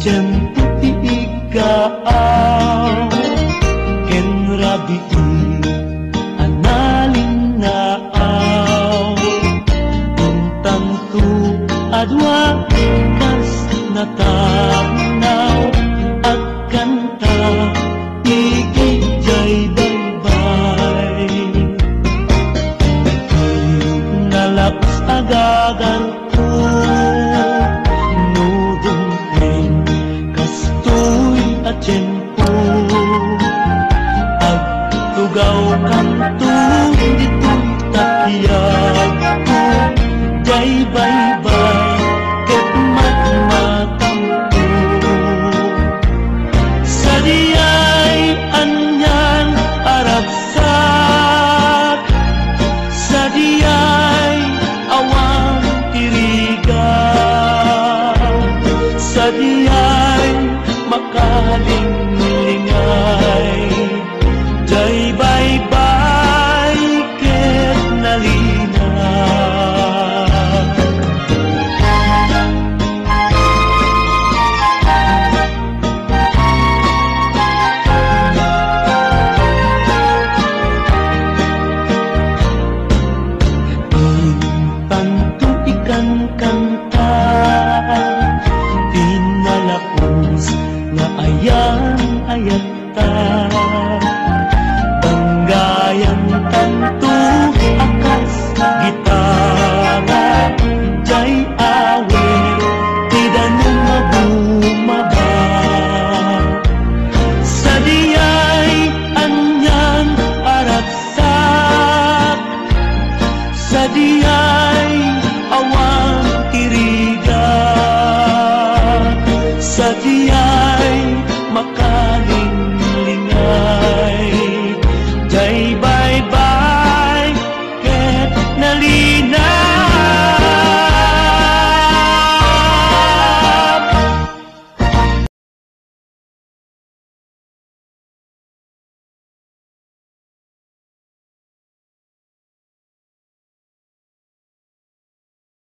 Tiyempo tiigaaw ken rabi analinaaw untanto adwa kas natanaw at kanta igijay baybay nalaps agagan ko tiyempo agtugaw kanto dito'y takiyag ko jay baybay ket magmatampo sa diyay anyan arabsak sa diyay awang tirigan sa diyay makalingay jay baybay ket nalina tanto ikan kanta tinalapos na ayat ta banggayan tanto akas gitara jay awer ti danum mabumaba sa diyay anyan arabsak sa diyay